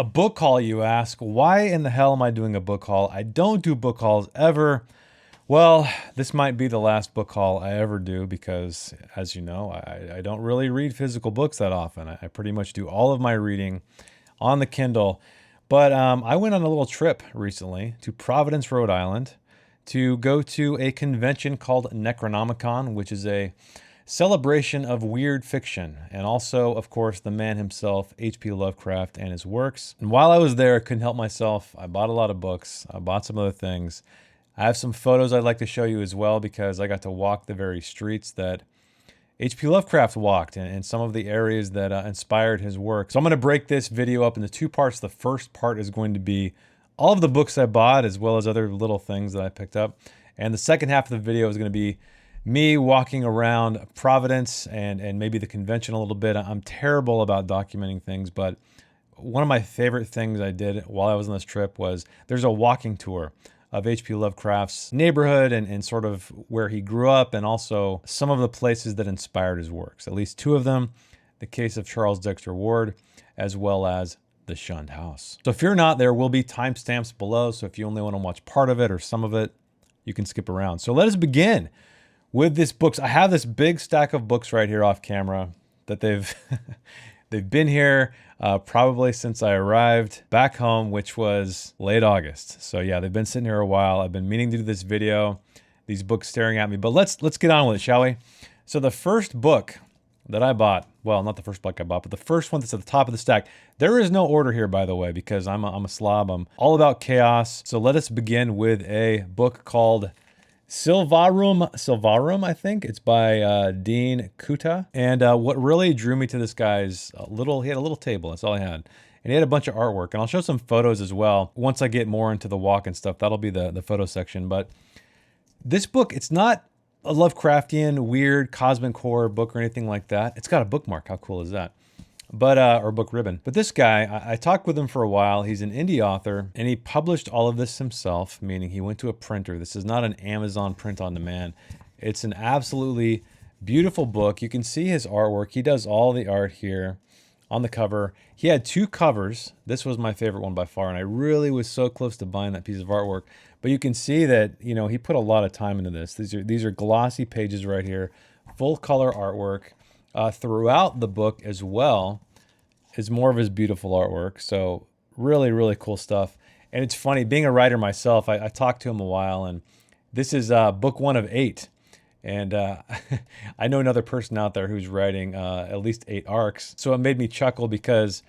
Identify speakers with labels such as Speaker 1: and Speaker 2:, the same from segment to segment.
Speaker 1: A book haul, you ask? Why in the hell am I doing a book haul? I don't do book hauls ever. Well, this might be the last book haul I ever do because, as you know, I don't really read physical books that often. I pretty much do all of my reading on the Kindle. But I went on a little trip recently to Providence, Rhode Island to go to a convention called NecronomiCon, which is a celebration of weird fiction, and also, of course, the man himself, HP Lovecraft, and his works. And while I was there, I couldn't help myself. I bought a lot of books. I bought some other things. I have some photos I'd like to show you as well because I got to walk the very streets that HP Lovecraft walked and some of the areas that inspired his work. So I'm going to break this video up into two parts. The first part is going to be all of the books I bought as well as other little things that I picked up. And the second half of the video is going to be me walking around Providence and maybe the convention a little bit. I'm terrible about documenting things, but one of my favorite things I did while I was on this trip was there's a walking tour of HP Lovecraft's neighborhood and sort of where he grew up and also some of the places that inspired his works. At least two of them, the case of Charles Dexter Ward, as well as the Shunned House. So fear not, there will be timestamps below. So if you only want to watch part of it or some of it, you can skip around. So let us begin with this books. I have this big stack of books right here off camera that they've been here probably since I arrived back home, which was late August. So yeah, they've been sitting here a while. I've been meaning to do this video, these books staring at me, but let's get on with it, shall we? So the first book that I bought, well, not the first book I bought, but the first one that's at the top of the stack. There is no order here, by the way, because I'm a slob. I'm all about chaos. So let us begin with a book called Silvarum, I think. It's by Dean Kuta. And what really drew me to this guy's he had a little table, that's all I had. And he had a bunch of artwork, and I'll show some photos as well. Once I get more into the walk and stuff, that'll be the photo section. But this book, it's not a Lovecraftian, weird, cosmic horror book or anything like that. It's got a bookmark, how cool is that? But or book ribbon. But this guy, I talked with him for a while. He's an indie author, and he published all of this himself, meaning he went to a printer. This is not an Amazon print on demand. It's an absolutely beautiful book. You can see his artwork. He does all the art here on the cover. He had two covers. This was my favorite one by far, and I really was so close to buying that piece of artwork. But you can see that, you know, he put a lot of time into this. These are glossy pages right here, full color artwork. Throughout the book as well is more of his beautiful artwork. So really, really cool stuff. And it's funny, being a writer myself, I talked to him a while, and this is book 1 of 8. And I know another person out there who's writing at least 8 arcs. So it made me chuckle because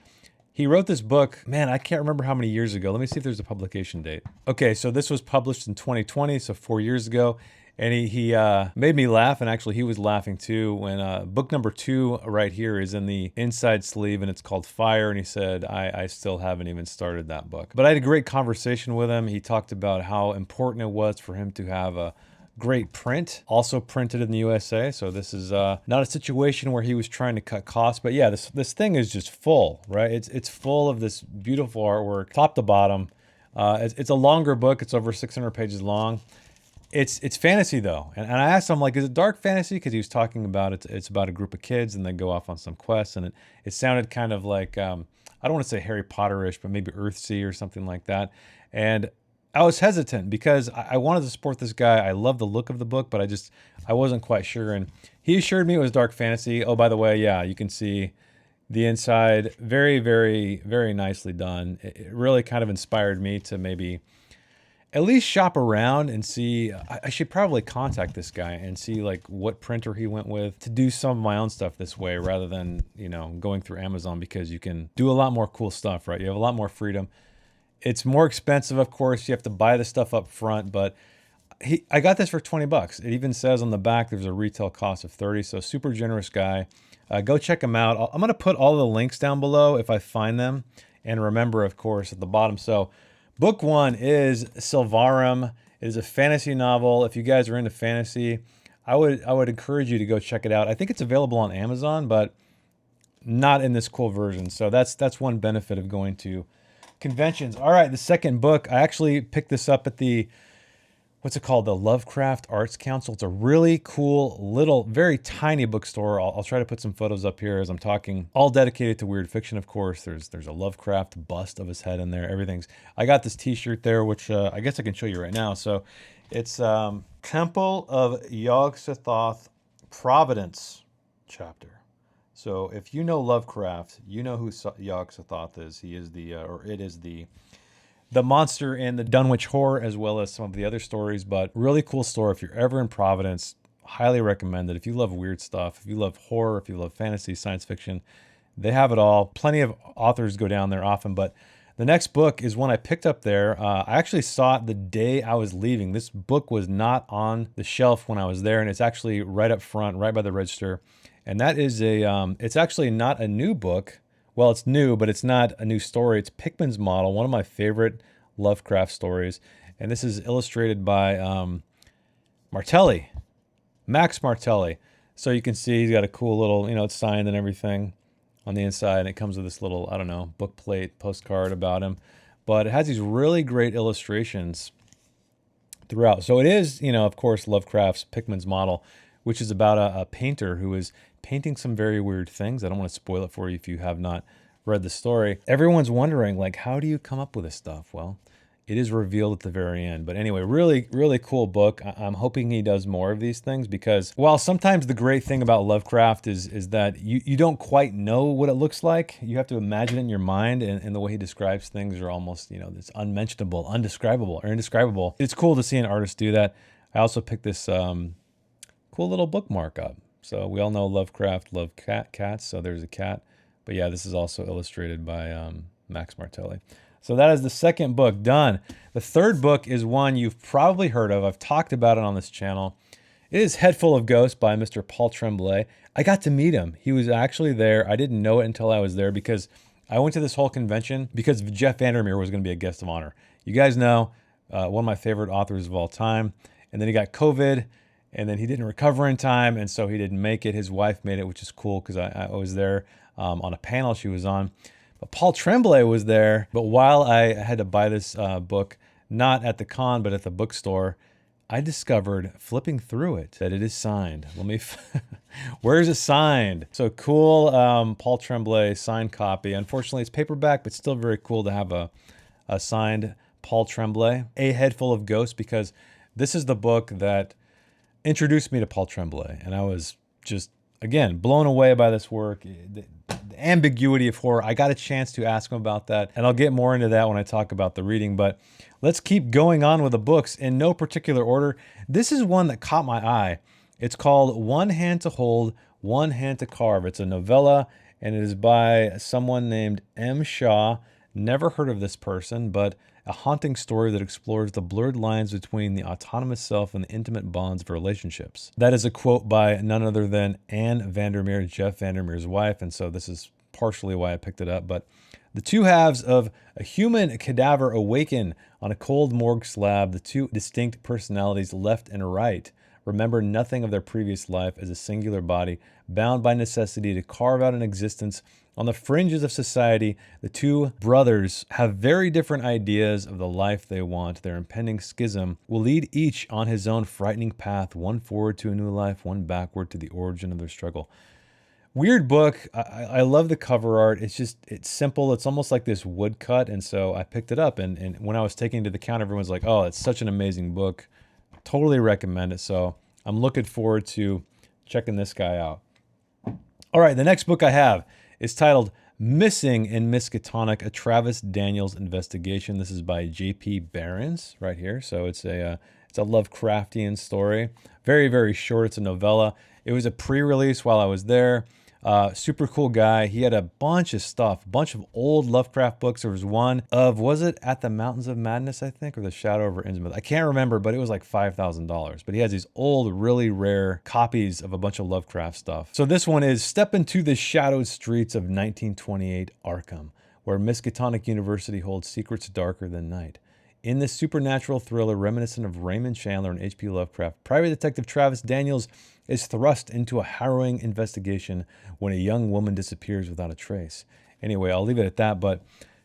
Speaker 1: he wrote this book, man, I can't remember how many years ago. Let me see if there's a publication date. Okay, so this was published in 2020, so 4 years ago. And he made me laugh, and actually he was laughing too when book number 2 right here is in the inside sleeve, and it's called Fire, and he said, I still haven't even started that book. But I had a great conversation with him. He talked about how important it was for him to have a great print, also printed in the USA. So this is not a situation where he was trying to cut costs, but yeah, this thing is just full, right? It's full of this beautiful artwork, top to bottom. It's a longer book. It's over 600 pages long. It's fantasy though, and I asked him, like, is it dark fantasy? Because he was talking about it's about a group of kids and they go off on some quest, and it sounded kind of like I don't want to say Harry Potter-ish, but maybe Earthsea or something like that. And I was hesitant because I wanted to support this guy. I love the look of the book, but I wasn't quite sure. And he assured me it was dark fantasy. Oh, by the way, yeah, you can see the inside, very, very, very nicely done. It really kind of inspired me to maybe at least shop around and see. I should probably contact this guy and see like what printer he went with to do some of my own stuff this way rather than, you know, going through Amazon, because you can do a lot more cool stuff, right? You have a lot more freedom. It's more expensive, of course. You have to buy the stuff up front, but I got this for 20 bucks. It even says on the back there's a retail cost of 30, so super generous guy. Go check him out. I'm going to put all the links down below if I find them. And remember, of course, at the bottom. So book 1 is Silvarum. It is a fantasy novel. If you guys are into fantasy, I would encourage you to go check it out. I think it's available on Amazon, but not in this cool version. So that's one benefit of going to conventions. All right, the second book, I actually picked this up at the what's it called? The Lovecraft Arts Council. It's a really cool little, very tiny bookstore. I'll try to put some photos up here as I'm talking. All dedicated to weird fiction, of course. There's a Lovecraft bust of his head in there. Everything's. I got this T-shirt there, which I guess I can show you right now. So it's Temple of Yog-Sothoth, Providence chapter. So if you know Lovecraft, you know who Yog-Sothoth is. He is the, or it is the monster in the Dunwich Horror, as well as some of the other stories. But really cool store. If you're ever in Providence, highly recommend it. If you love weird stuff, if you love horror, if you love fantasy, science fiction, they have it all. Plenty of authors go down there often. But the next book is one I picked up there. I actually saw it the day I was leaving. This book was not on the shelf when I was there, and it's actually right up front, right by the register. And that is it's actually not a new book. Well, it's new, but it's not a new story. It's Pickman's Model, one of my favorite Lovecraft stories. And this is illustrated by Martelli, Max Martelli. So you can see he's got a cool little, it's signed and everything on the inside. And it comes with this little, I don't know, book plate, postcard about him. But it has these really great illustrations throughout. So it is, of course, Lovecraft's Pickman's Model, which is about a painter who is painting some very weird things. I don't want to spoil it for you if you have not read the story. Everyone's wondering, like, how do you come up with this stuff? Well, it is revealed at the very end. But anyway, really, really cool book. I'm hoping he does more of these things, because while sometimes the great thing about Lovecraft is that you don't quite know what it looks like. You have to imagine it in your mind, and the way he describes things are almost, this unmentionable, undescribable, or indescribable. It's cool to see an artist do that. I also picked this cool little bookmark up. So we all know Lovecraft loved cats, so there's a cat. But yeah, this is also illustrated by Max Martelli. So that is the second book done. The third book is one you've probably heard of. I've talked about it on this channel. It is Head Full of Ghosts by Mr. Paul Tremblay. I got to meet him. He was actually there. I didn't know it until I was there, because I went to this whole convention because Jeff Vandermeer was going to be a guest of honor. You guys know, one of my favorite authors of all time. And then he got COVID. And then he didn't recover in time, and so he didn't make it. His wife made it, which is cool, because I was there on a panel she was on. But Paul Tremblay was there. But while I had to buy this book, not at the con, but at the bookstore, I discovered, flipping through it, that it is signed. Where is it signed? So cool, Paul Tremblay signed copy. Unfortunately, it's paperback, but still very cool to have a signed Paul Tremblay. A Head Full of Ghosts, because this is the book that introduced me to Paul Tremblay, and I was just, again, blown away by this work. The ambiguity of horror. I got a chance to ask him about that, and I'll get more into that when I talk about the reading, but let's keep going on with the books in no particular order. This is one that caught my eye. It's called One Hand to Hold, One Hand to Carve. It's a novella, and it is by someone named M. Shaw. Never heard of this person, but a haunting story that explores the blurred lines between the autonomous self and the intimate bonds of relationships. That is a quote by none other than Anne Vandermeer, Jeff Vandermeer's wife, and so this is partially why I picked it up. But the two halves of a human cadaver awaken on a cold morgue slab, the two distinct personalities left and right remember nothing of their previous life as a singular body, bound by necessity to carve out an existence on the fringes of society. The two brothers have very different ideas of the life they want. Their impending schism will lead each on his own frightening path, one forward to a new life, one backward to the origin of their struggle. Weird book. I love the cover art. It's simple. It's almost like this woodcut, and so I picked it up, and when I was taking it to the counter, everyone's like, oh, it's such an amazing book. Totally recommend it. So I'm looking forward to checking this guy out. All right, the next book I have is titled Missing in Miskatonic, a Travis Daniels investigation. This is by JP Barons right here. So it's a Lovecraftian story. Very, very short. It's a novella. It was a pre-release while I was there. Super cool guy. He had a bunch of stuff, a bunch of old Lovecraft books. There was one of, was it At the Mountains of Madness, I think, or The Shadow over Innsmouth? I can't remember, but it was like $5,000. But he has these old, really rare copies of a bunch of Lovecraft stuff. So this one is Step into the Shadowed Streets of 1928 Arkham, where Miskatonic University holds secrets darker than night. In this supernatural thriller reminiscent of Raymond Chandler and HP Lovecraft, Private Detective Travis Daniels is thrust into a harrowing investigation when a young woman disappears without a trace. Anyway, I'll leave it at that, but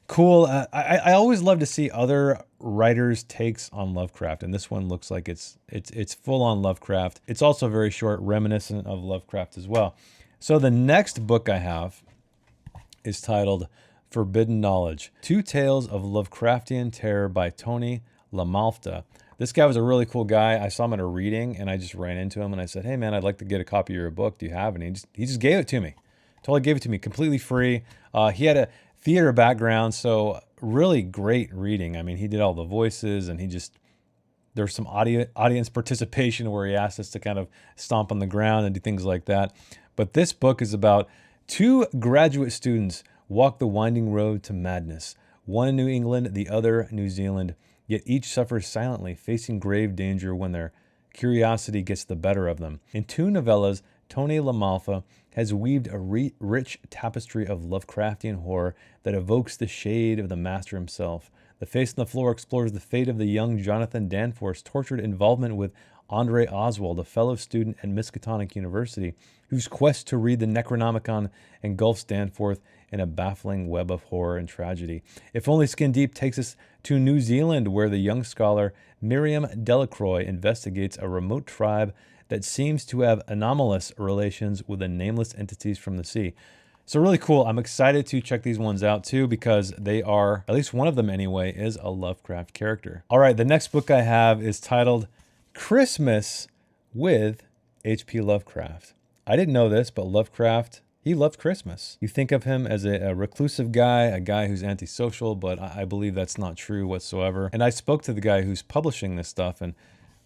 Speaker 1: Cool. I always love to see other writers' takes on Lovecraft, and this one looks like it's full on Lovecraft. It's also very short, reminiscent of Lovecraft as well. So the next book I have is titled Forbidden Knowledge: Two Tales of Lovecraftian Terror by Tony LaMalfa. This guy was a really cool guy. I saw him at a reading, and I just ran into him, and I said, "Hey, man, I'd like to get a copy of your book. Do you have it?" And he just gave it to me. Totally gave it to me, completely free. He had a theater background, so really great reading. I mean, he did all the voices, and there's some audience participation where he asked us to kind of stomp on the ground and do things like that. But this book is about two graduate students walk the winding road to madness. One in New England, the other New Zealand, yet each suffers silently, facing grave danger when their curiosity gets the better of them. In two novellas, Tony LaMalfa has weaved a rich tapestry of Lovecraftian horror that evokes the shade of the master himself. The Face on the Floor explores the fate of the young Jonathan Danforth's tortured involvement with Andre Oswald, a fellow student at Miskatonic University, whose quest to read the Necronomicon engulfs Danforth in a baffling web of horror and tragedy. If Only Skin Deep takes us to New Zealand, where the young scholar Miriam Delacroix investigates a remote tribe that seems to have anomalous relations with the nameless entities from the sea. So really cool. I'm excited to check these ones out too, because they are, at least one of them anyway, is a Lovecraft character. All right, the next book I have is titled Christmas with HP Lovecraft. I didn't know this, but Lovecraft, he loved Christmas. You think of him as a reclusive guy, a guy who's antisocial, but I believe that's not true whatsoever. And I spoke to the guy who's publishing this stuff, and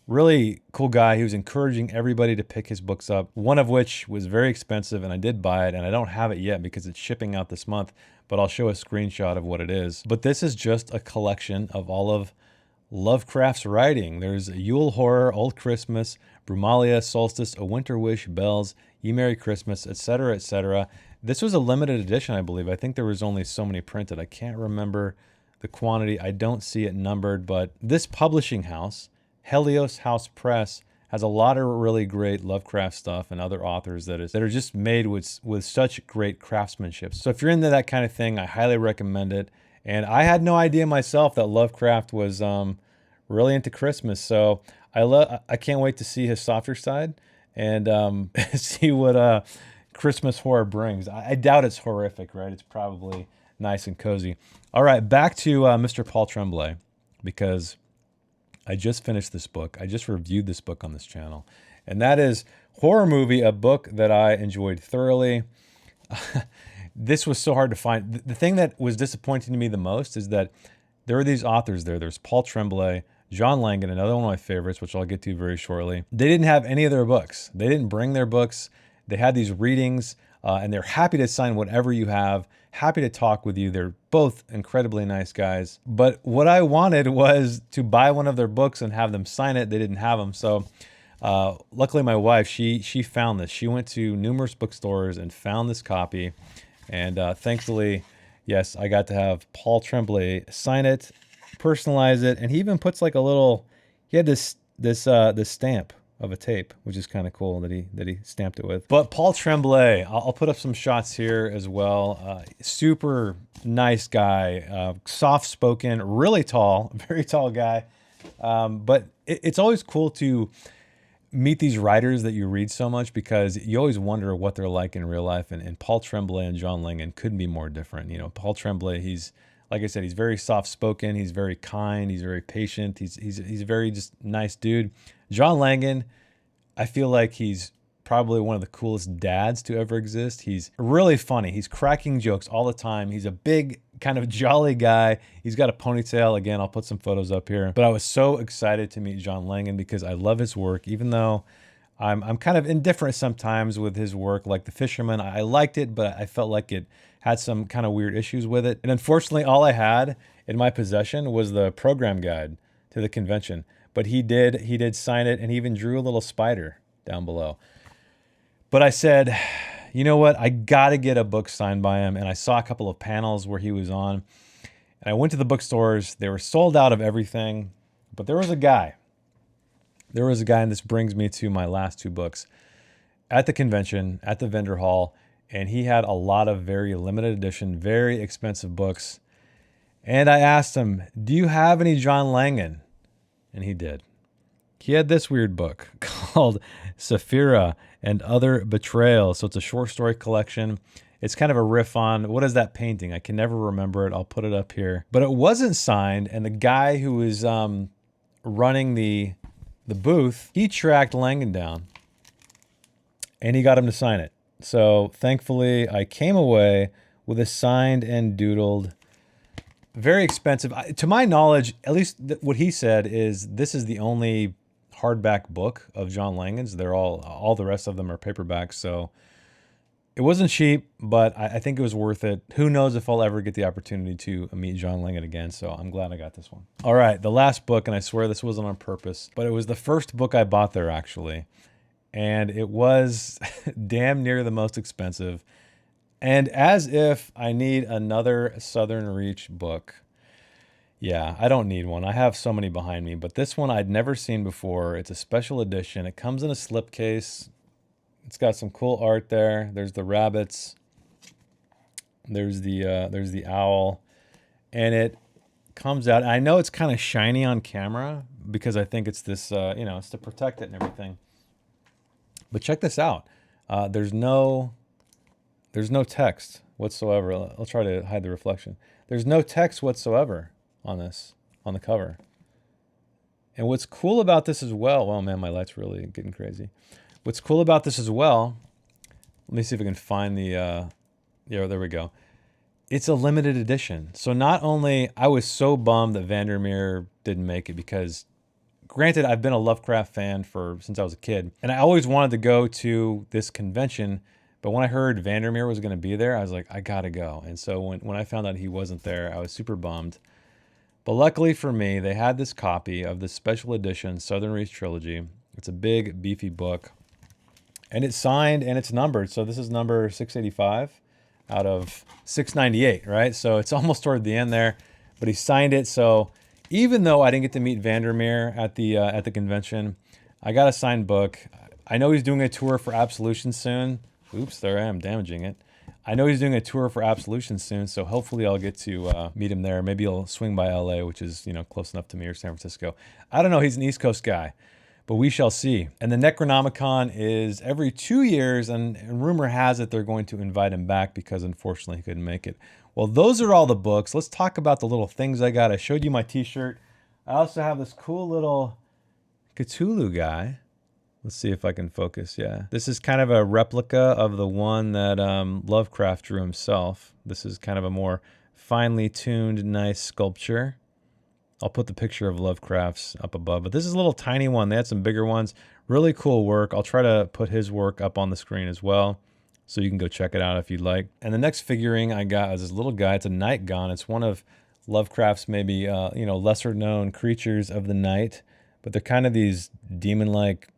Speaker 1: really cool guy. He was encouraging everybody to pick his books up, one of which was very expensive, and I did buy it, and I don't have it yet because it's shipping out this month, but I'll show a screenshot of what it is. But this is just a collection of all of Lovecraft's writing. There's Yule Horror, Old Christmas, Brumalia, Solstice, A Winter Wish, Bells, Ye Merry Christmas, etc., etc. This was a limited edition, I believe. I think there was only so many printed. I can't remember the quantity. I don't see it numbered, but this publishing house, Helios House Press, has a lot of really great Lovecraft stuff and other authors that are just made with such great craftsmanship. So if you're into that kind of thing, I highly recommend it. And I had no idea myself that Lovecraft was really into Christmas. So I can't wait to see his softer side and see what Christmas horror brings. I doubt it's horrific, right? It's probably nice and cozy. All right, back to Mr. Paul Tremblay, because I just finished this book. I just reviewed this book on this channel. And that is Horror Movie, a book that I enjoyed thoroughly. This was so hard to find. The thing that was disappointing to me the most is that there are these authors there. There's Paul Tremblay, John Langan, another one of my favorites, which I'll get to very shortly. They didn't have any of their books. They didn't bring their books. They had these readings, and they're happy to sign whatever you have, happy to talk with you. They're both incredibly nice guys. But what I wanted was to buy one of their books and have them sign it. They didn't have them. So luckily my wife, she found this. She went to numerous bookstores and found this copy. And thankfully, yes, I got to have Paul Tremblay sign it, personalize it, and he even puts like a little. He had this stamp of a tape, which is kind of cool that he stamped it with. But Paul Tremblay, I'll put up some shots here as well. Super nice guy, soft-spoken, really tall, very tall guy. But it's always cool to meet these writers that you read so much, because you always wonder what they're like in real life. And Paul Tremblay and John Langan couldn't be more different. You know, Paul Tremblay, he's, like I said, he's very soft-spoken. He's very kind. He's very patient. He's a very just nice dude. John Langan, I feel like he's probably one of the coolest dads to ever exist. He's really funny. He's cracking jokes all the time. He's a big, kind of jolly guy. He's got a ponytail. Again, I'll put some photos up here. But I was so excited to meet John Langan because I love his work, even though I'm kind of indifferent sometimes with his work. Like The Fisherman, I liked it, but I felt like it had some kind of weird issues with it. And unfortunately, all I had in my possession was the program guide to the convention. But he did sign it, and he even drew a little spider down below. But I said, you know what? I got to get a book signed by him. And I saw a couple of panels where he was on. And I went to the bookstores. They were sold out of everything. But there was a guy. And this brings me to my last two books. At the convention, at the vendor hall, and he had a lot of very limited edition, very expensive books. And I asked him, do you have any John Langan? And he did. He had this weird book called Sapphira and Other Betrayals. So it's a short story collection. It's kind of a riff on, what is that painting? I can never remember it. I'll put it up here. But it wasn't signed, and the guy who was running the booth, he tracked Langan down, and he got him to sign it. So thankfully, I came away with a signed and doodled, very expensive. To my knowledge, at least what he said is this is the only hardback book of John Langan's. They're all the rest of them are paperbacks. So it wasn't cheap, but I think it was worth it. Who knows if I'll ever get the opportunity to meet John Langan again. So I'm glad I got this one. All right, the last book, and I swear this wasn't on purpose, but it was the first book I bought there actually. And it was damn near the most expensive. And as if I need another Southern Reach book. Yeah, I don't need one. I have so many behind me, but this one I'd never seen before. It's a special edition. It comes in a slipcase. It's got some cool art there. There's the rabbits. There's the owl, and it comes out. I know it's kind of shiny on camera because I think it's this, it's to protect it and everything. But check this out. There's no text whatsoever. I'll try to hide the reflection. There's no text whatsoever on this, on the cover. And what's cool about this as well, oh man, my light's really getting crazy. What's cool about this as well, let me see if I can find yeah, there we go. It's a limited edition. So not only, I was so bummed that Vandermeer didn't make it because granted, I've been a Lovecraft fan since I was a kid, and I always wanted to go to this convention. But when I heard Vandermeer was going to be there, I was like, I gotta go. And so when I found out he wasn't there, I was super bummed. But luckily for me, they had this copy of the special edition Southern Reach Trilogy. It's a big, beefy book. And it's signed and it's numbered. So this is number 685 out of 698, right? So it's almost toward the end there. But he signed it. So even though I didn't get to meet Vandermeer at the convention, I got a signed book. I know he's doing a tour for Absolution soon. Oops, there I am damaging it. I know he's doing a tour for Absolution soon, so hopefully I'll get to meet him there. Maybe he'll swing by LA, which is, close enough to me, or San Francisco. I don't know, he's an East Coast guy, but we shall see. And the NecronomiCon is every 2 years, and rumor has it they're going to invite him back because unfortunately he couldn't make it. Well, those are all the books. Let's talk about the little things I got. I showed you my t-shirt. I also have this cool little Cthulhu guy. Let's see if I can focus. Yeah. This is kind of a replica of the one that Lovecraft drew himself. This is kind of a more finely tuned, nice sculpture. I'll put the picture of Lovecraft's up above, but this is a little tiny one. They had some bigger ones. Really cool work. I'll try to put his work up on the screen as well, so you can go check it out if you'd like. And the next figurine I got is this little guy. It's a night gon. It's one of Lovecraft's maybe, lesser known creatures of the night, but they're kind of these demon-like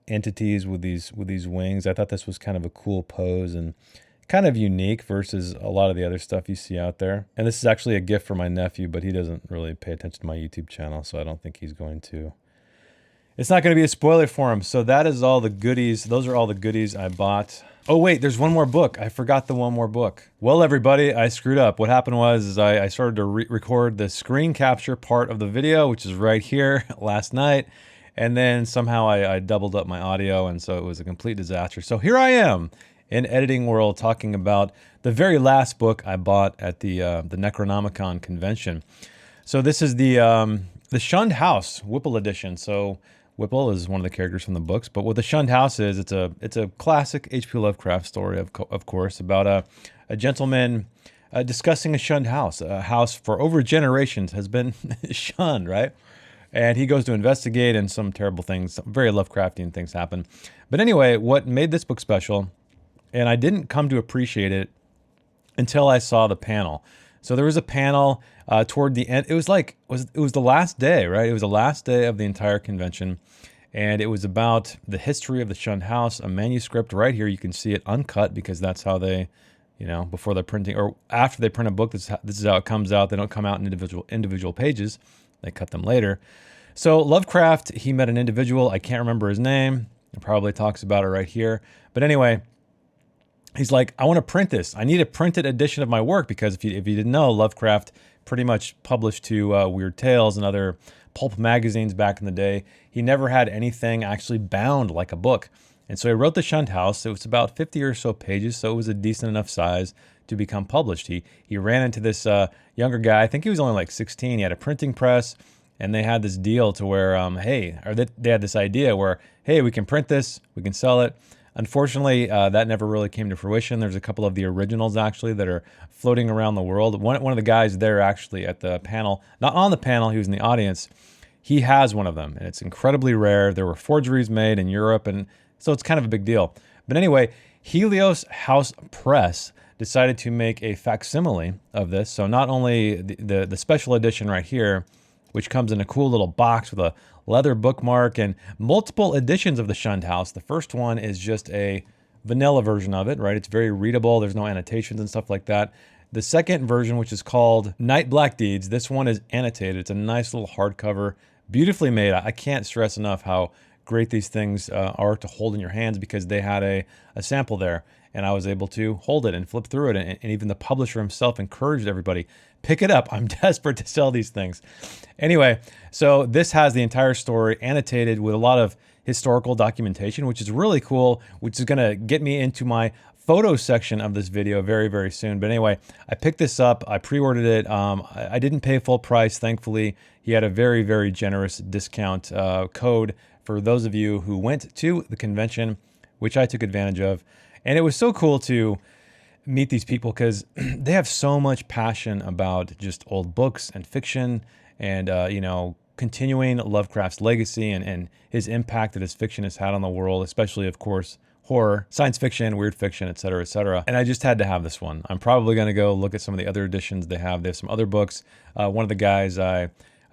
Speaker 1: entities with these wings. I thought this was kind of a cool pose and kind of unique versus a lot of the other stuff you see out there. And this is actually a gift for my nephew, but he doesn't really pay attention to my YouTube channel, so I don't think he's going to. It's not going to be a spoiler for him. So that is all the goodies. Those are all the goodies I bought. Oh wait, there's one more book. I forgot the one more book. Well, everybody, I screwed up. What happened was I started to record the screen capture part of the video, which is right here, last night. And then somehow I doubled up my audio, and so it was a complete disaster. So here I am in editing world talking about the very last book I bought at the NecronomiCon convention. So this is the Shunned House Whipple edition. So Whipple is one of the characters from the books, but what the Shunned House is, it's a classic HP Lovecraft story, of course, about a gentleman discussing a shunned house. A house for over generations has been shunned, right? And he goes to investigate, and some terrible things, some very Lovecraftian things happen. But anyway, what made this book special, and I didn't come to appreciate it until I saw the panel. So there was a panel toward the end. It was the last day, right? It was the last day of the entire convention, and it was about the history of the Shunned House, a manuscript right here. You can see it uncut because that's how they, before they're printing, or after they print a book, this is how it comes out. They don't come out in individual pages. They cut them later. So Lovecraft, he met an individual. I can't remember his name. It probably talks about it right here. But anyway, he's like, I want to print this. I need a printed edition of my work, because if you didn't know, Lovecraft pretty much published to Weird Tales and other pulp magazines back in the day. He never had anything actually bound like a book. And so he wrote The Shunned House. It was about 50 or so pages, so it was a decent enough size to become published. He ran into this younger guy. I think he was only like 16. He had a printing press, and they had this deal to where, they had this idea where, hey, we can print this, we can sell it. Unfortunately, that never really came to fruition. There's a couple of the originals actually that are floating around the world. One of the guys there actually at the panel, not on the panel, he was in the audience. He has one of them, and it's incredibly rare. There were forgeries made in Europe, and so it's kind of a big deal. But anyway, Helios House Press decided to make a facsimile of this. So not only the special edition right here, which comes in a cool little box with a leather bookmark and multiple editions of The Shunned House. The first one is just a vanilla version of it, right? It's very readable. There's no annotations and stuff like that. The second version, which is called Night Black Deeds, this one is annotated. It's a nice little hardcover, beautifully made. I can't stress enough how great these things are to hold in your hands, because they had a sample there, and I was able to hold it and flip through it. And even the publisher himself encouraged everybody, pick it up. I'm desperate to sell these things. Anyway, so this has the entire story annotated with a lot of historical documentation, which is really cool, which is going to get me into my photo section of this video very, very soon. But anyway, I picked this up. I pre-ordered it. I didn't pay full price, thankfully. He had a very, very generous discount code for those of you who went to the convention, which I took advantage of. And it was so cool to meet these people, because they have so much passion about just old books and fiction, and continuing Lovecraft's legacy and his impact that his fiction has had on the world, especially, of course, horror, science fiction, weird fiction, et cetera, et cetera. And I just had to have this one. I'm probably going to go look at some of the other editions they have. They have some other books. One of the guys I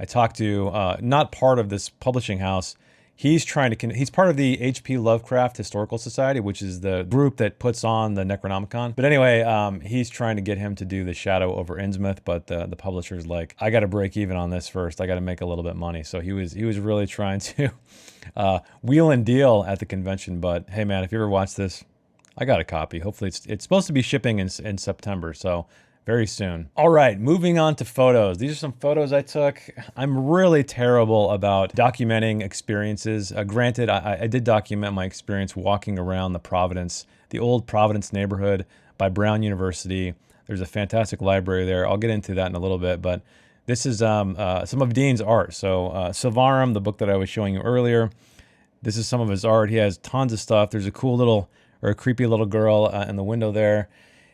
Speaker 1: talked to, not part of this publishing house, he's part of the HP Lovecraft Historical Society, which is the group that puts on the NecronomiCon. But anyway, he's trying to get him to do the Shadow over Innsmouth, but the publisher's like, I got to break even on this first. I got to make a little bit of money. So he was really trying to wheel and deal at the convention. But hey, man, if you ever watch this, I got a copy. Hopefully it's supposed to be shipping in September. So very soon. All right, moving on to photos. These are some photos I took. I'm really terrible about documenting experiences. Granted, I did document my experience walking around the old Providence neighborhood by Brown University. There's a fantastic library there. I'll get into that in a little bit, but this is some of Dean's art. So Silvarum, the book that I was showing you earlier, this is some of his art. He has tons of stuff. There's a creepy little girl in the window there.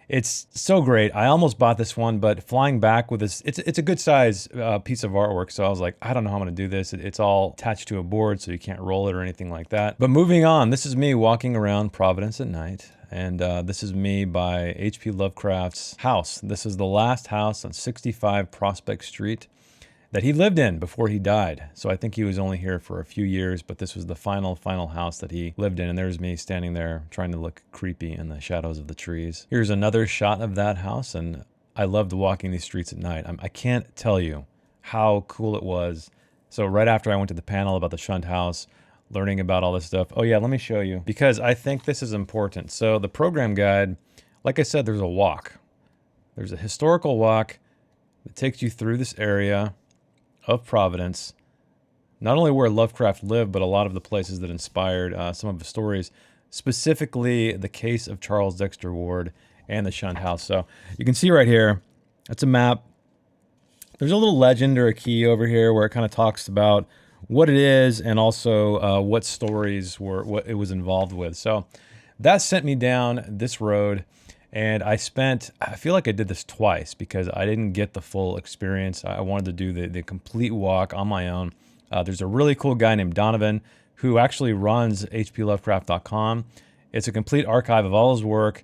Speaker 1: It's so great. I almost bought this one, but flying back with this, it's a good size piece of artwork. So I was like, I don't know how I'm going to do this. It's all attached to a board, so you can't roll it or anything like that. But moving on, this is me walking around Providence at night. And this is me by HP Lovecraft's house. This is the last house on 65 Prospect Street that he lived in before he died. So I think he was only here for a few years, but this was the final house that he lived in. And there's me standing there trying to look creepy in the shadows of the trees. Here's another shot of that house. And I loved walking these streets at night. I can't tell you how cool it was. So right after I went to the panel about the Shunned House, learning about all this stuff. Oh yeah, let me show you, because I think this is important. So the program guide, like I said, there's a walk. There's a historical walk that takes you through this area of Providence, not only where Lovecraft lived, but a lot of the places that inspired some of his stories, specifically the case of Charles Dexter Ward and the Shunned House. So you can see right here, that's a map. There's a little legend or a key over here where it kind of talks about what it is and also what stories what it was involved with. So that sent me down this road. And I feel like I did this twice because I didn't get the full experience. I wanted to do the complete walk on my own. There's a really cool guy named Donovan who actually runs hplovecraft.com. It's a complete archive of all his work,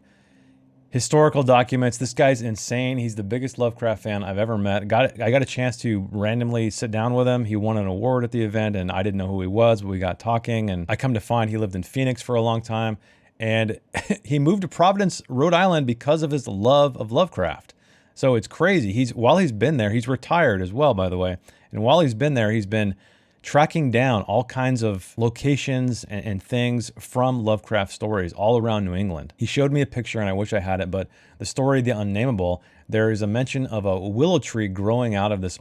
Speaker 1: historical documents. This guy's insane. He's the biggest Lovecraft fan I've ever met. I got a chance to randomly sit down with him. He won an award at the event, and I didn't know who he was, but we got talking. And I come to find he lived in Phoenix for a long time. And he moved to Providence, Rhode Island because of his love of Lovecraft. So it's crazy. While he's been there, he's retired as well, by the way. And while he's been there, he's been tracking down all kinds of locations and things from Lovecraft stories all around New England. He showed me a picture, and I wish I had it, but the story, The Unnamable, there is a mention of a willow tree growing out of this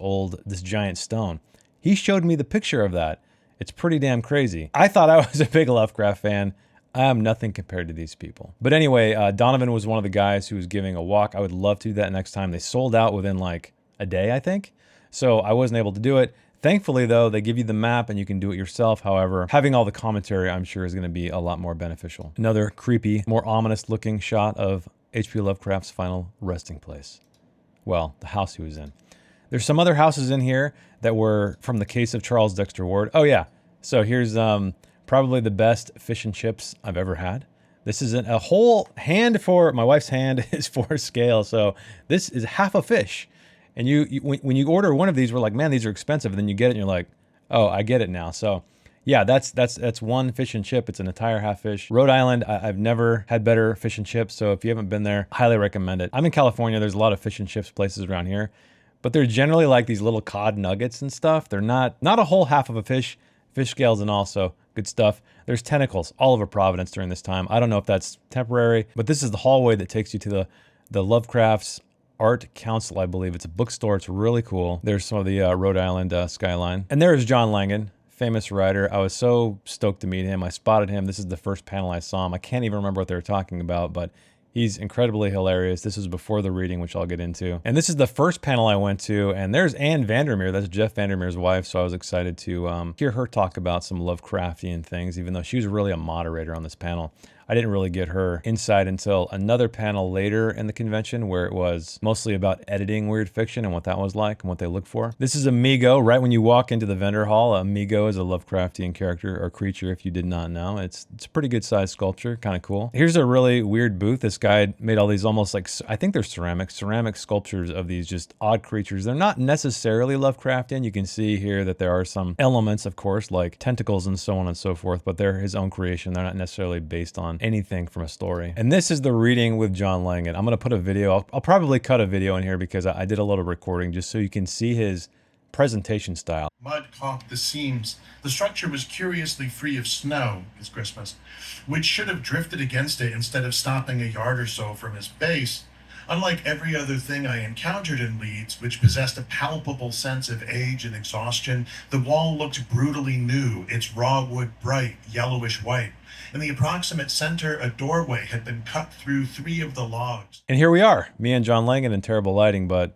Speaker 1: giant stone. He showed me the picture of that. It's pretty damn crazy. I thought I was a big Lovecraft fan. I am nothing compared to these people. But anyway, Donovan was one of the guys who was giving a walk. I would love to do that next time. They sold out within like a day, I think. So I wasn't able to do it. Thankfully, though, they give you the map and you can do it yourself. However, having all the commentary, I'm sure, is going to be a lot more beneficial. Another creepy, more ominous looking shot of HP Lovecraft's final resting place. Well, the house he was in. There's some other houses in here that were from the case of Charles Dexter Ward. Oh, yeah. So here's probably the best fish and chips I've ever had. This is a whole hand for, my wife's hand is for scale. So this is half a fish. And when you order one of these, we're like, man, these are expensive. And then you get it and you're like, oh, I get it now. So yeah, that's one fish and chip. It's an entire half fish. Rhode Island, I've never had better fish and chips. So if you haven't been there, highly recommend it. I'm in California. There's a lot of fish and chips places around here, but they're generally like these little cod nuggets and stuff. They're not a whole half of a fish scales and all. So good stuff. There's tentacles all over Providence during this time. I don't know if that's temporary, but this is the hallway that takes you to the Lovecraft's Art Council, I believe. It's a bookstore. It's really cool. There's some of the Rhode Island skyline. And there is John Langan, famous writer. I was so stoked to meet him. I spotted him. This is the first panel I saw him. I can't even remember what they were talking about, but he's incredibly hilarious. This was before the reading, which I'll get into. And this is the first panel I went to, and there's Anne Vandermeer. That's Jeff Vandermeer's wife, so I was excited to hear her talk about some Lovecraftian things, even though she was really a moderator on this panel. I didn't really get her insight until another panel later in the convention where it was mostly about editing weird fiction and what that was like and what they look for. This is Amigo. Right when you walk into the vendor hall, Amigo is a Lovecraftian character or creature if you did not know. It's a pretty good sized sculpture, kind of cool. Here's a really weird booth. This guy made all these almost like, I think they're ceramic sculptures of these just odd creatures. They're not necessarily Lovecraftian. You can see here that there are some elements, of course, like tentacles and so on and so forth, but they're his own creation. They're not necessarily based on anything from a story. And this is the reading with John Langan. I'm going to put a video. I'll probably cut a video in here because I did a little recording just so you can see his presentation style.
Speaker 2: Mud caulked the seams. The structure was curiously free of snow, it's Christmas, which should have drifted against it instead of stopping a yard or so from its base. Unlike every other thing I encountered in Leeds, which possessed a palpable sense of age and exhaustion, the wall looked brutally new, its raw wood bright, yellowish white. In the approximate center, a doorway had been cut through 3 of the logs.
Speaker 1: And here we are, me and John Langan in terrible lighting, but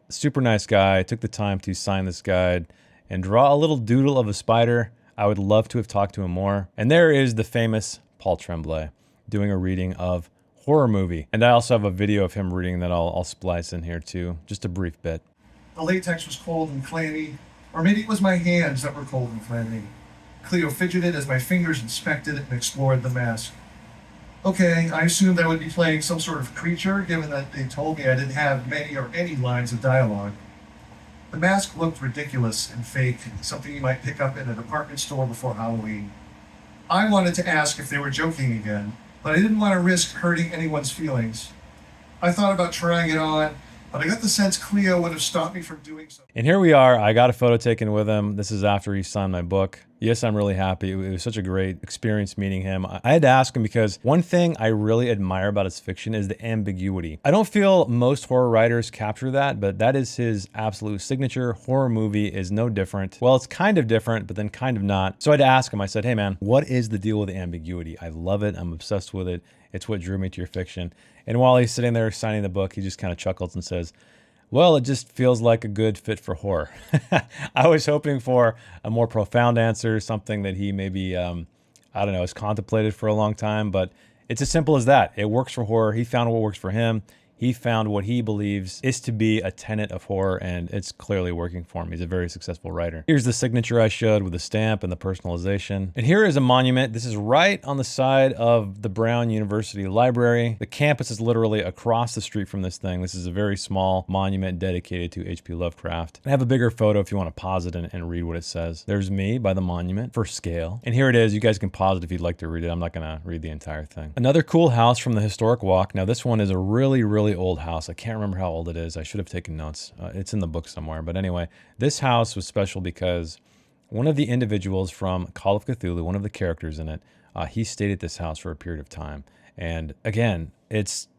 Speaker 1: super nice guy. Took the time to sign this guide and draw a little doodle of a spider. I would love to have talked to him more. And there is the famous Paul Tremblay doing a reading of Horror Movie. And I also have a video of him reading that I'll splice in here too, just a brief bit.
Speaker 3: The latex was cold and clammy, or maybe it was my hands that were cold and clammy. Cleo fidgeted as my fingers inspected and explored the mask. Okay, I assumed I would be playing some sort of creature, given that they told me I didn't have many or any lines of dialogue. The mask looked ridiculous and fake, something you might pick up in a department store before Halloween. I wanted to ask if they were joking again, but I didn't want to risk hurting anyone's feelings. I thought about trying it on, but I got the sense Cleo would have stopped me from doing so.
Speaker 1: And here we are. I got a photo taken with him. This is after he signed my book. Yes, I'm really happy. It was such a great experience meeting him. I had to ask him because one thing I really admire about his fiction is the ambiguity. I don't feel most horror writers capture that, but that is his absolute signature. Horror Movie is no different. Well, it's kind of different, but then kind of not. So I had to ask him. I said, hey man, what is the deal with the ambiguity? I love it. I'm obsessed with it. It's what drew me to your fiction. And while he's sitting there signing the book, he just kind of chuckles and says, well, it just feels like a good fit for horror. I was hoping for a more profound answer, something that he maybe, I don't know, has contemplated for a long time, but it's as simple as that. It works for horror. He found what works for him. He found what he believes is to be a tenet of horror, and it's clearly working for him. He's a very successful writer. Here's the signature I showed with the stamp and the personalization. And here is a monument. This is right on the side of the Brown University Library. The campus is literally across the street from this thing. This is a very small monument dedicated to HP Lovecraft. I have a bigger photo if you want to pause it and read what it says. There's me by the monument for scale. And here it is. You guys can pause it if you'd like to read it. I'm not going to read the entire thing. Another cool house from the historic walk. Now this one is a really old house. I can't remember how old it is. I should have taken notes. It's in the book somewhere. But anyway, this house was special because One of the individuals from Call of Cthulhu, one of the characters in it, he stayed at this house for a period of time. And again, it's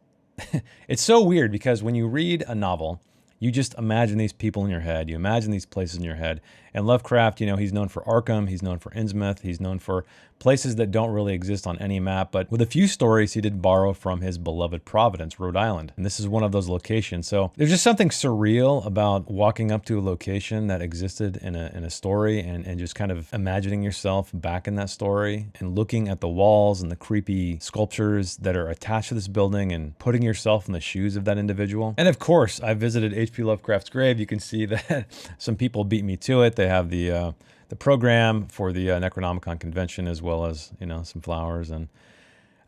Speaker 1: it's so weird because when you read a novel, you just imagine these people in your head. You imagine these places in your head. And Lovecraft, you know, he's known for Arkham. He's known for Innsmouth. He's known for places that don't really exist on any map. But with a few stories, he did borrow from his beloved Providence, Rhode Island. And this is one of those locations. So there's just something surreal about walking up to a location that existed in a story and just kind of imagining yourself back in that story and looking at the walls and the creepy sculptures that are attached to this building and putting yourself in the shoes of that individual. And of course, I visited HP Lovecraft's grave. You can see that some people beat me to it. They have the program for the NecronomiCon convention, as well as, you know, some flowers. And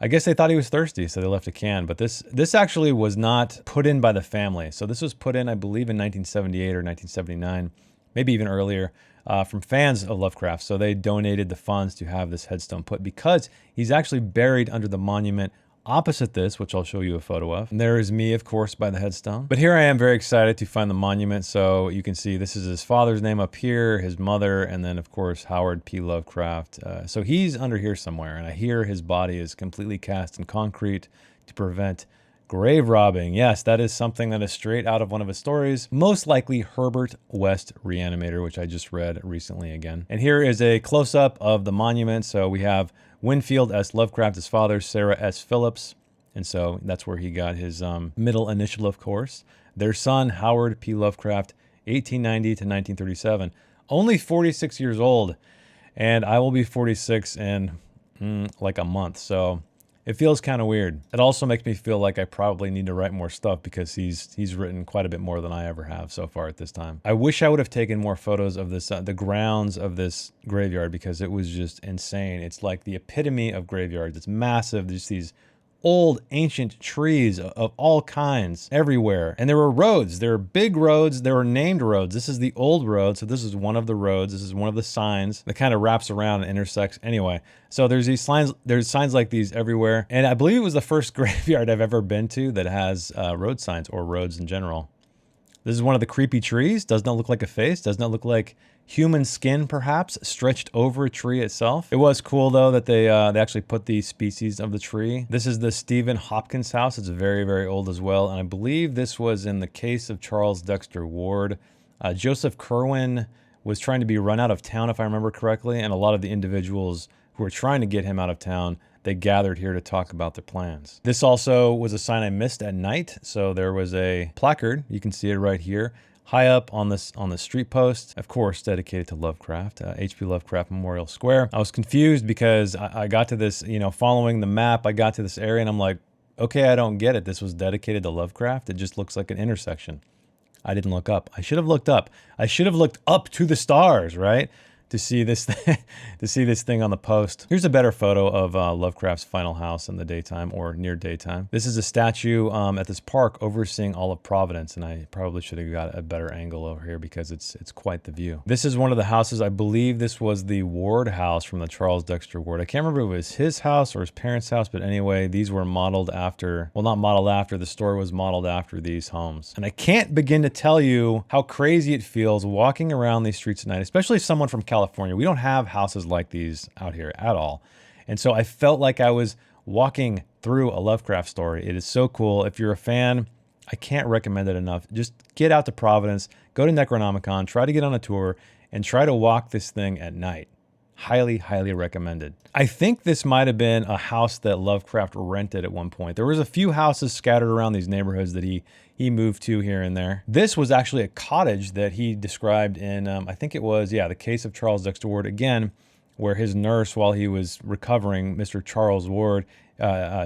Speaker 1: I guess they thought he was thirsty, so they left a can. But this actually was not put in by the family. So this was put in, I believe, in 1978 or 1979, maybe even earlier, from fans of Lovecraft. So they donated the funds to have this headstone put because he's actually buried under the monument opposite this, which I'll show you a photo of. And there is me, of course, by the headstone. But here I am very excited to find the monument. So you can see this is his father's name up here, his mother, and then of course, Howard P. Lovecraft. So he's under here somewhere, and I hear his body is completely cast in concrete to prevent grave robbing. Yes, that is something that is straight out of one of his stories, most likely Herbert West Reanimator, which I just read recently again. And here is a close-up of the monument. So we have Winfield S. Lovecraft, his father, Sarah S. Phillips. And so that's where he got his middle initial, of course. Their son, Howard P. Lovecraft, 1890 to 1937. Only 46 years old. And I will be 46 in like a month. So it feels kind of weird. It also makes me feel like I probably need to write more stuff because he's written quite a bit more than I ever have so far at this time. I wish I would have taken more photos of this, the grounds of this graveyard, because it was just insane. It's like the epitome of graveyards. It's massive. There's these old ancient trees of all kinds everywhere. And there were roads. There were big roads. There were named roads. This is the old road. So this is one of the roads. This is one of the signs that kind of wraps around and intersects. Anyway, so there's these signs. There's signs like these everywhere. And I believe it was the first graveyard I've ever been to that has road signs or roads in general. This is one of the creepy trees. Does not look like a face. Does not look like human skin, perhaps, stretched over a tree itself. It was cool, though, that they actually put the species of the tree. This is the Stephen Hopkins house. It's very, very old as well. And I believe this was in the case of Charles Dexter Ward. Joseph Kerwin was trying to be run out of town, if I remember correctly. And a lot of the individuals who were trying to get him out of town, they gathered here to talk about their plans. This also was a sign I missed at night. So there was a placard. You can see it right here, high up on the street post, of course, dedicated to Lovecraft, HP Lovecraft Memorial Square. I was confused because I got to this, you know, following the map, I got to this area and I'm like, okay, I don't get it. This was dedicated to Lovecraft. It just looks like an intersection. I didn't look up. I should have looked up. I should have looked up to the stars, right? To see this thing on the post. Here's a better photo of Lovecraft's final house in the daytime or near daytime. This is a statue at this park overseeing all of Providence, and I probably should have got a better angle over here because it's quite the view. This is one of the houses. I believe this was the Ward house from the Charles Dexter Ward. I can't remember if it was his house or his parents' house, but anyway, these were modeled after, well, not modeled after, the story was modeled after these homes. And I can't begin to tell you how crazy it feels walking around these streets at night, especially someone from California. We don't have houses like these out here at all. And so I felt like I was walking through a Lovecraft story. It is so cool. If you're a fan, I can't recommend it enough. Just get out to Providence, go to NecronomiCon, try to get on a tour, and try to walk this thing at night. Highly, highly recommended. I think this might have been a house that Lovecraft rented at one point. There was a few houses scattered around these neighborhoods that he moved to here and there. This was actually a cottage that he described in, I think it was, yeah, the case of Charles Dexter Ward, again, where his nurse, while he was recovering, Mr. Charles Ward,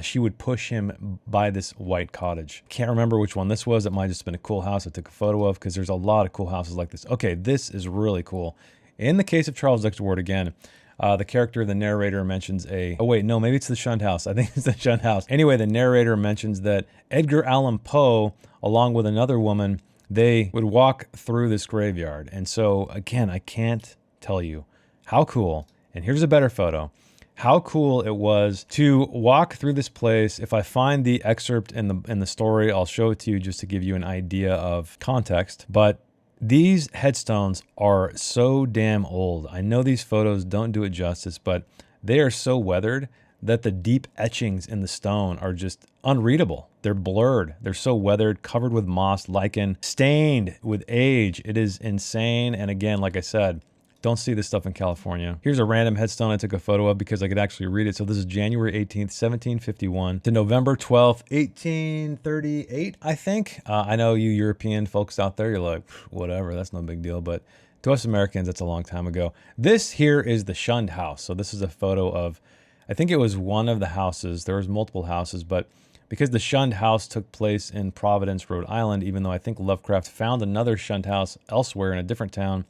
Speaker 1: she would push him by this white cottage. Can't remember which one this was. It might have just been a cool house I took a photo of because there's a lot of cool houses like this. Okay, this is really cool. In the case of Charles Dexter Ward, again, the character, the narrator mentions oh wait, no, maybe it's the shunned house. I think it's the shunned house. Anyway, the narrator mentions that Edgar Allan Poe, along with another woman, they would walk through this graveyard. And so again, I can't tell you how cool, and here's a better photo, how cool it was to walk through this place. If I find the excerpt in the story, I'll show it to you just to give you an idea of context. But These headstones are so damn old. I know these photos don't do it justice, but they are so weathered that the deep etchings in the stone are just unreadable. They're blurred. They're so weathered, covered with moss, lichen, stained with age. It is insane. And again, like I said, don't see this stuff in California. Here's a random headstone I took a photo of because I could actually read it. So this is January 18th, 1751 to November 12th, 1838, I think. I know you European folks out there, you're like, whatever, that's no big deal. But to us Americans, that's a long time ago. This here is the shunned house. So this is a photo of, I think it was one of the houses. There was multiple houses, but because the shunned house took place in Providence, Rhode Island, even though I think Lovecraft found another shunned house elsewhere in a different town,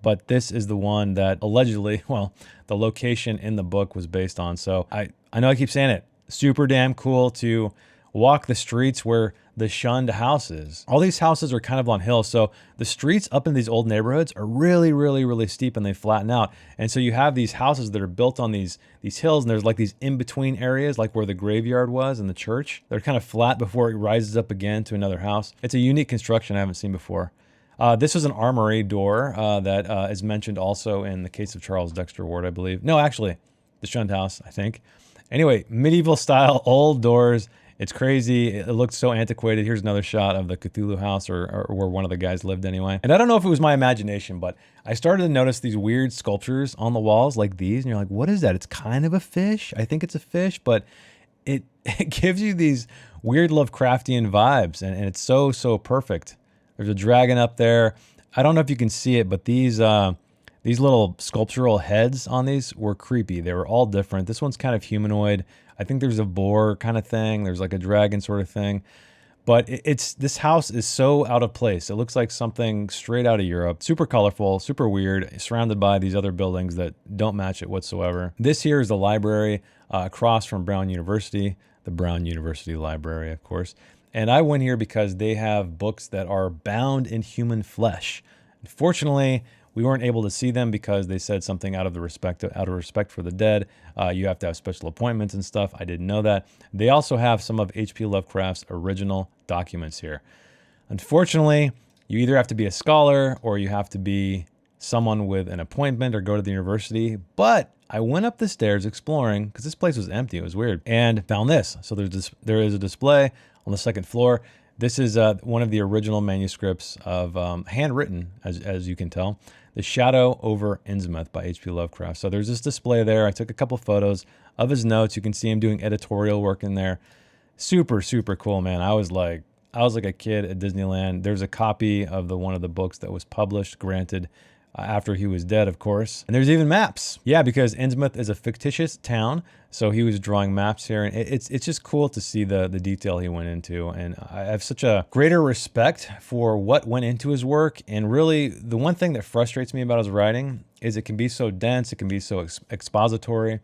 Speaker 1: but this is the one that allegedly, well, the location in the book was based on. So I know I keep saying it, super damn cool to walk the streets where the shunned house is. All these houses are kind of on hills. So the streets up in these old neighborhoods are really, really, really steep and they flatten out. And so you have these houses that are built on these hills, and there's like these in-between areas, like where the graveyard was and the church. They're kind of flat before it rises up again to another house. It's a unique construction I haven't seen before. This was an armory door that is mentioned also in the case of Charles Dexter Ward, I believe. No, actually, the shunned house, I think. Anyway, medieval style, old doors. It's crazy. It looks so antiquated. Here's another shot of the Cthulhu house or where one of the guys lived anyway. And I don't know if it was my imagination, but I started to notice these weird sculptures on the walls like these. And you're like, what is that? It's kind of a fish. I think it's a fish, but it gives you these weird Lovecraftian vibes. And it's so, so perfect. There's a dragon up there. I don't know if you can see it, but these little sculptural heads on these were creepy. They were all different. This one's kind of humanoid. I think there's a boar kind of thing. There's like a dragon sort of thing. But this house is so out of place. It looks like something straight out of Europe. Super colorful, super weird, surrounded by these other buildings that don't match it whatsoever. This here is the library across from Brown University, the Brown University Library, of course. And I went here because they have books that are bound in human flesh. Unfortunately, we weren't able to see them because they said something out of respect for the dead. You have to have special appointments and stuff. I didn't know that. They also have some of HP Lovecraft's original documents here. Unfortunately, you either have to be a scholar or you have to be someone with an appointment or go to the university. But I went up the stairs exploring because this place was empty. It was weird, and found this. So there is a display on the second floor. This is one of the original manuscripts of handwritten, as you can tell, The Shadow over Innsmouth by HP Lovecraft. So there's this display there. I took a couple photos of his notes. You can see him doing editorial work in there. Super, super cool, man. I was like a kid at Disneyland. There's a copy of one of the books that was published, granted, after he was dead, of course. And there's even maps. Yeah, because Innsmouth is a fictitious town, so he was drawing maps here. And it's just cool to see the detail he went into. And I have such a greater respect for what went into his work. And really, the one thing that frustrates me about his writing is it can be so dense, it can be so expository.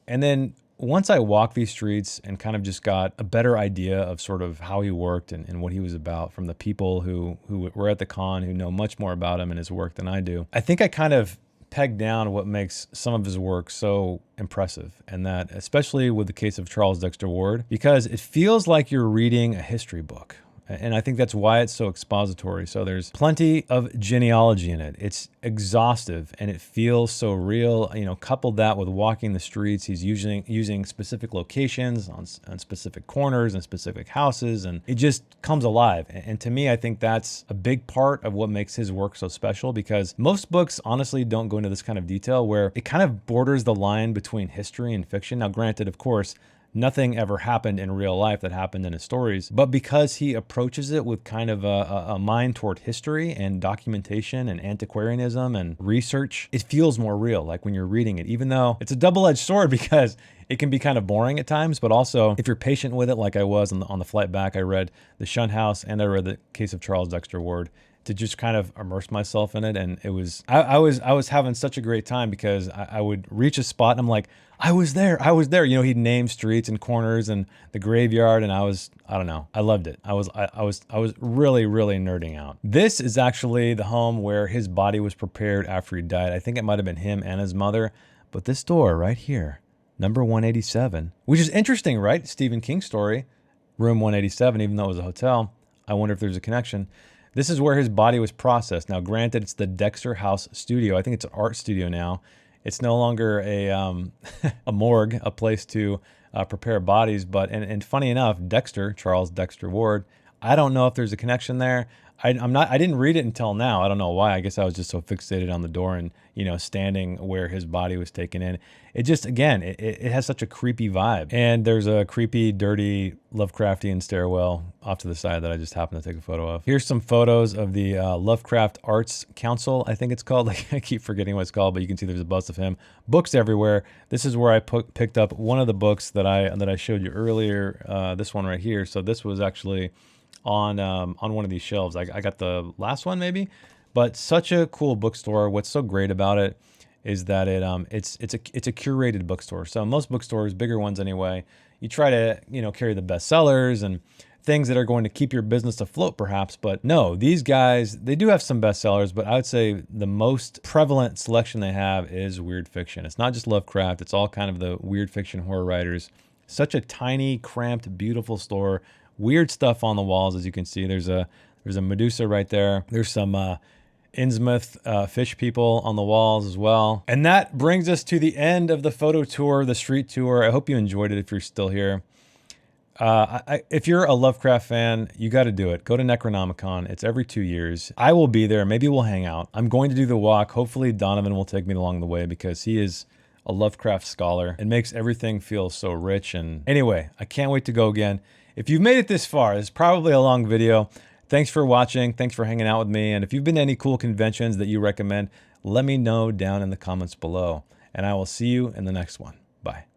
Speaker 1: And then once I walked these streets and kind of just got a better idea of sort of how he worked and what he was about from the people who were at the con, who know much more about him and his work than I do, I think I kind of pegged down what makes some of his work so impressive. And that, especially with the case of Charles Dexter Ward, because it feels like you're reading a history book. And I think that's why it's so expository. So there's plenty of genealogy in it. It's exhaustive and it feels so real. You know, coupled that with walking the streets, he's using specific locations on specific corners and specific houses, and it just comes alive. And to me, I think that's a big part of what makes his work so special, because most books honestly don't go into this kind of detail where it kind of borders the line between history and fiction. Now, granted, of course, nothing ever happened in real life that happened in his stories, but because he approaches it with kind of a mind toward history and documentation and antiquarianism and research, it feels more real, like when you're reading it, even though it's a double-edged sword because it can be kind of boring at times. But also, if you're patient with it, like I was on the flight back, I read The Shunned House and I read The Case of Charles Dexter Ward to just kind of immerse myself in it. And it was, I was having such a great time because I would reach a spot and I'm like, I was there. You know, he'd name streets and corners and the graveyard. And I don't know. I loved it. I was really, really nerding out. This is actually the home where his body was prepared after he died. I think it might've been him and his mother, but this door right here, number 187, which is interesting, right? Stephen King story, room 187, even though it was a hotel. I wonder if there's a connection. This is where his body was processed. Now, granted, it's the Dexter House Studio. I think it's an art studio now. It's no longer a a morgue, a place to prepare bodies. But and funny enough, Dexter, Charles Dexter Ward, I don't know if there's a connection there. I didn't read it until now. I don't know why. I guess I was just so fixated on the door and, you know, standing where his body was taken in. It just, again, it has such a creepy vibe. And there's a creepy, dirty, Lovecraftian stairwell off to the side that I just happened to take a photo of. Here's some photos of the Lovecraft Arts Council, I think it's called. Like, I keep forgetting what it's called, but you can see there's a bust of him. Books everywhere. This is where I picked up one of the books that I showed you earlier. This one right here. So this was actually on one of these shelves. I got the last one maybe, but such a cool bookstore. What's so great about it is that it's a curated bookstore. So most bookstores, bigger ones anyway, you try to, you know, carry the bestsellers and things that are going to keep your business afloat perhaps. But no, these guys, they do have some bestsellers, but I would say the most prevalent selection they have is weird fiction. It's not just Lovecraft, it's all kind of the weird fiction horror writers. Such a tiny, cramped, beautiful store. Weird stuff on the walls, as you can see. There's a Medusa right there. There's some Innsmouth fish people on the walls as well. And that brings us to the end of the photo tour, the street tour. I hope you enjoyed it if you're still here. If you're a Lovecraft fan, you got to do it. Go to NecronomiCon. It's every 2 years. I will be there. Maybe we'll hang out. I'm going to do the walk. Hopefully Donovan will take me along the way because he is a Lovecraft scholar. It makes everything feel so rich. And anyway, I can't wait to go again. If you've made it this far, it's probably a long video. Thanks for watching. Thanks for hanging out with me. And if you've been to any cool conventions that you recommend, let me know down in the comments below. And I will see you in the next one. Bye.